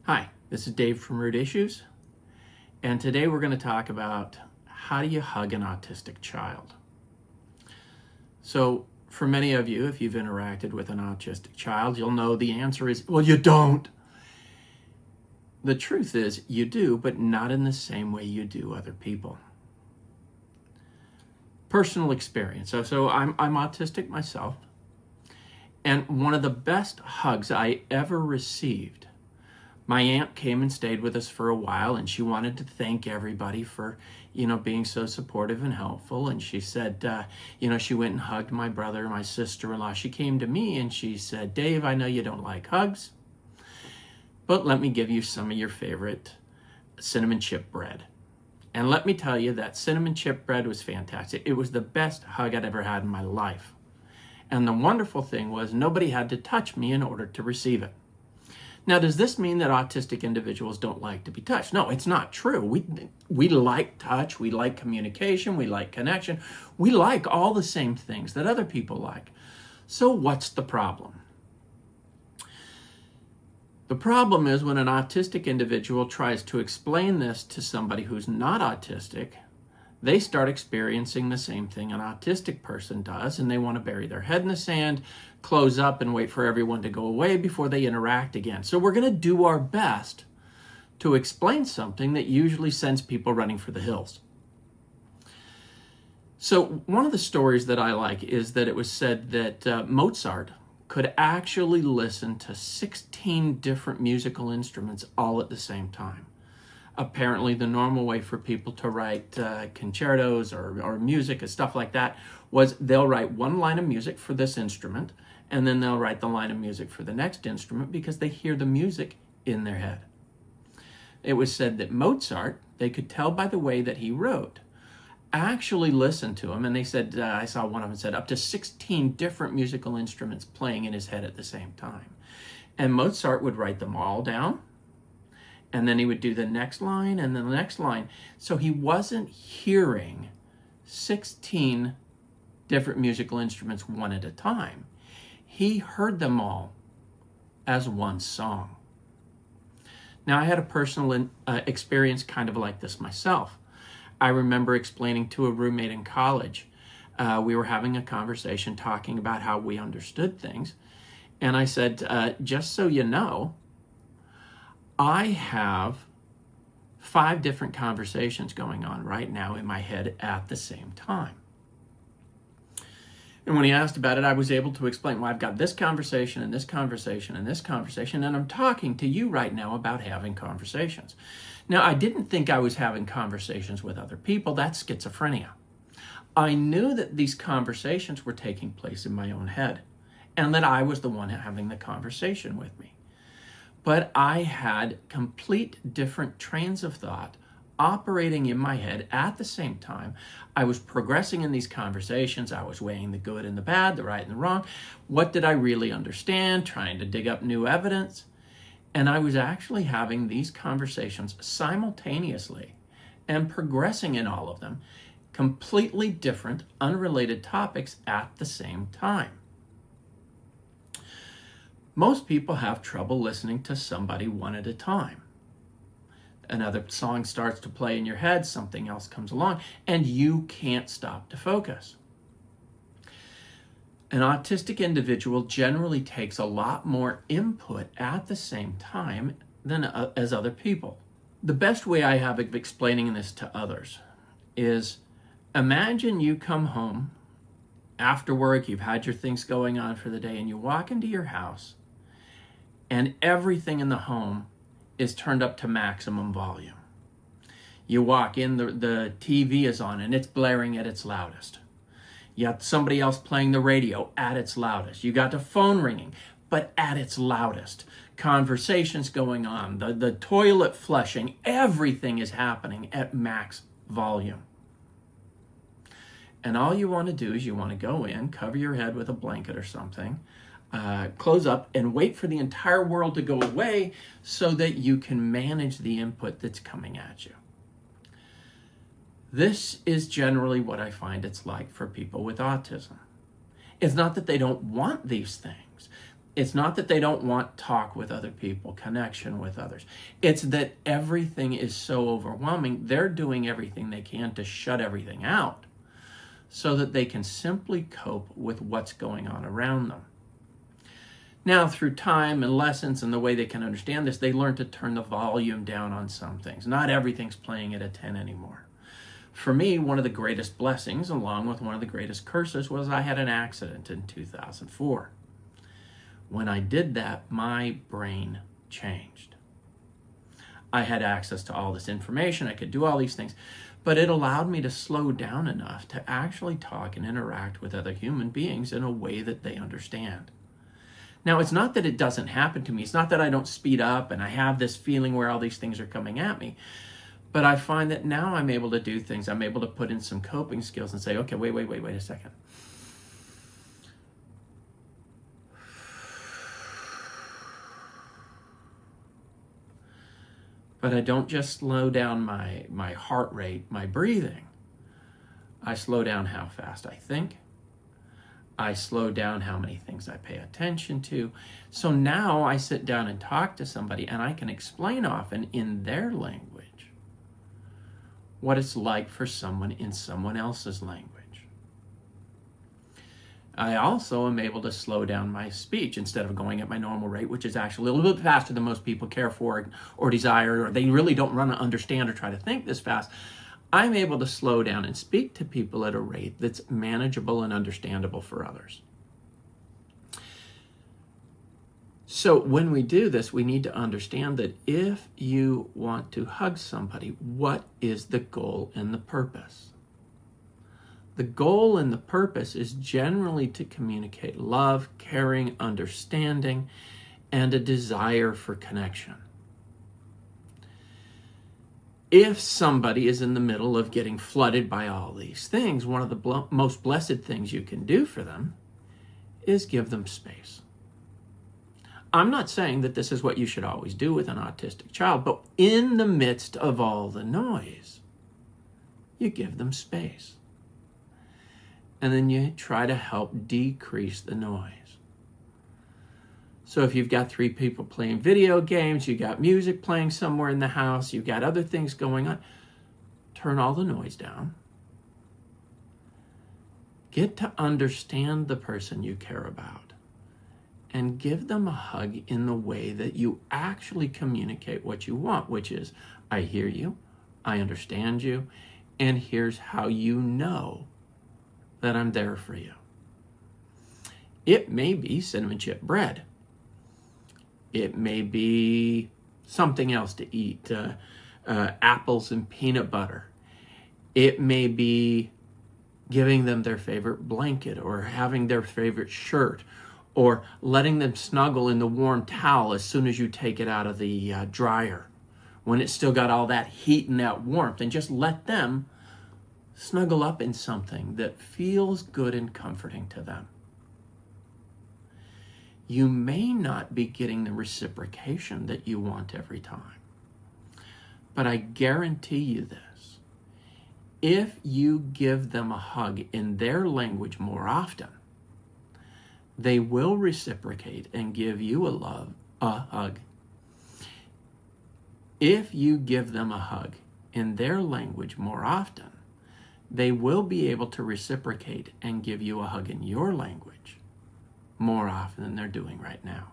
Hi, this is Dave from Root Issues, and today we're going to talk about how do you hug an autistic child. So, for many of you, if you've interacted with an autistic child, you'll know the answer is, well, you don't. The truth is, you do, but not in the same way you do other people. Personal experience. So I'm autistic myself, and one of the best hugs I ever received, my aunt came and stayed with us for a while, and she wanted to thank everybody for, being so supportive and helpful. And she said, she went and hugged my brother, my sister-in-law. She came to me and she said, Dave, I know you don't like hugs, but let me give you some of your favorite cinnamon chip bread. And let me tell you that cinnamon chip bread was fantastic. It was the best hug I'd ever had in my life. And the wonderful thing was nobody had to touch me in order to receive it. Now, does this mean that autistic individuals don't like to be touched? No, it's not true. We like touch, we like communication, we like connection. We like all the same things that other people like. So what's the problem? The problem is when an autistic individual tries to explain this to somebody who's not autistic, they start experiencing the same thing an autistic person does, and they want to bury their head in the sand, close up, and wait for everyone to go away before they interact again. So we're going to do our best to explain something that usually sends people running for the hills. So one of the stories that I like is that it was said that Mozart could actually listen to 16 different musical instruments all at the same time. Apparently, the normal way for people to write concertos or music and stuff like that was they'll write one line of music for this instrument, and then they'll write the line of music for the next instrument because they hear the music in their head. It was said that Mozart, they could tell by the way that he wrote, actually listened to him, and they said, I saw one of them said, up to 16 different musical instruments playing in his head at the same time. And Mozart would write them all down, and then he would do the next line and then the next line. So he wasn't hearing 16 different musical instruments one at a time. He heard them all as one song. Now, I had a personal experience kind of like this myself. I remember explaining to a roommate in college. We were having a conversation talking about how we understood things. And I said, just so you know, I have 5 different conversations going on right now in my head at the same time. And when he asked about it, I was able to explain, well, I've got this conversation and this conversation and this conversation, and I'm talking to you right now about having conversations. Now, I didn't think I was having conversations with other people. That's schizophrenia. I knew that these conversations were taking place in my own head and that I was the one having the conversation with me. But I had complete different trains of thought operating in my head at the same time. I was progressing in these conversations. I was weighing the good and the bad, the right and the wrong. What did I really understand? Trying to dig up new evidence. And I was actually having these conversations simultaneously and progressing in all of them, completely different, unrelated topics at the same time. Most people have trouble listening to somebody one at a time. Another song starts to play in your head, something else comes along, and you can't stop to focus. An autistic individual generally takes a lot more input at the same time than as other people. The best way I have of explaining this to others is imagine you come home after work, you've had your things going on for the day, and you walk into your house and everything in the home is turned up to maximum volume. You walk in, the TV is on and it's blaring at its loudest. You got somebody else playing the radio at its loudest. You got the phone ringing, but at its loudest. Conversations going on, the toilet flushing, everything is happening at max volume. And all you want to do is you want to go in, cover your head with a blanket or something, close up and wait for the entire world to go away so that you can manage the input that's coming at you. This is generally what I find it's like for people with autism. It's not that they don't want these things. It's not that they don't want talk with other people, connection with others. It's that everything is so overwhelming, they're doing everything they can to shut everything out so that they can simply cope with what's going on around them. Now, through time and lessons and the way they can understand this, they learn to turn the volume down on some things. Not everything's playing at a 10 anymore. For me, one of the greatest blessings, along with one of the greatest curses, was I had an accident in 2004. When I did that, my brain changed. I had access to all this information. I could do all these things. But it allowed me to slow down enough to actually talk and interact with other human beings in a way that they understand. Now, it's not that it doesn't happen to me. It's not that I don't speed up and I have this feeling where all these things are coming at me. But I find that now I'm able to do things. I'm able to put in some coping skills and say, okay, wait a second. But I don't just slow down my heart rate, my breathing. I slow down how fast I think. I slow down how many things I pay attention to. So now I sit down and talk to somebody and I can explain often in their language what it's like for someone in someone else's language. I also am able to slow down my speech instead of going at my normal rate, which is actually a little bit faster than most people care for or desire, or they really don't run to understand or try to think this fast. I'm able to slow down and speak to people at a rate that's manageable and understandable for others. So when we do this, we need to understand that if you want to hug somebody, what is the goal and the purpose? The goal and the purpose is generally to communicate love, caring, understanding, and a desire for connection. If somebody is in the middle of getting flooded by all these things, one of the most blessed things you can do for them is give them space. I'm not saying that this is what you should always do with an autistic child, but in the midst of all the noise, you give them space. And then you try to help decrease the noise. So if you've got 3 people playing video games, you got music playing somewhere in the house, you've got other things going on, turn all the noise down. Get to understand the person you care about and give them a hug in the way that you actually communicate what you want, which is, I hear you, I understand you, and here's how you know that I'm there for you. It may be cinnamon chip bread. It may be something else to eat, apples and peanut butter. It may be giving them their favorite blanket or having their favorite shirt or letting them snuggle in the warm towel as soon as you take it out of the dryer when it's still got all that heat and that warmth, and just let them snuggle up in something that feels good and comforting to them. You may not be getting the reciprocation that you want every time, but I guarantee you this. If you give them a hug in their language more often, they will reciprocate and give you a hug. If you give them a hug in their language more often, they will be able to reciprocate and give you a hug in your language more often than they're doing right now.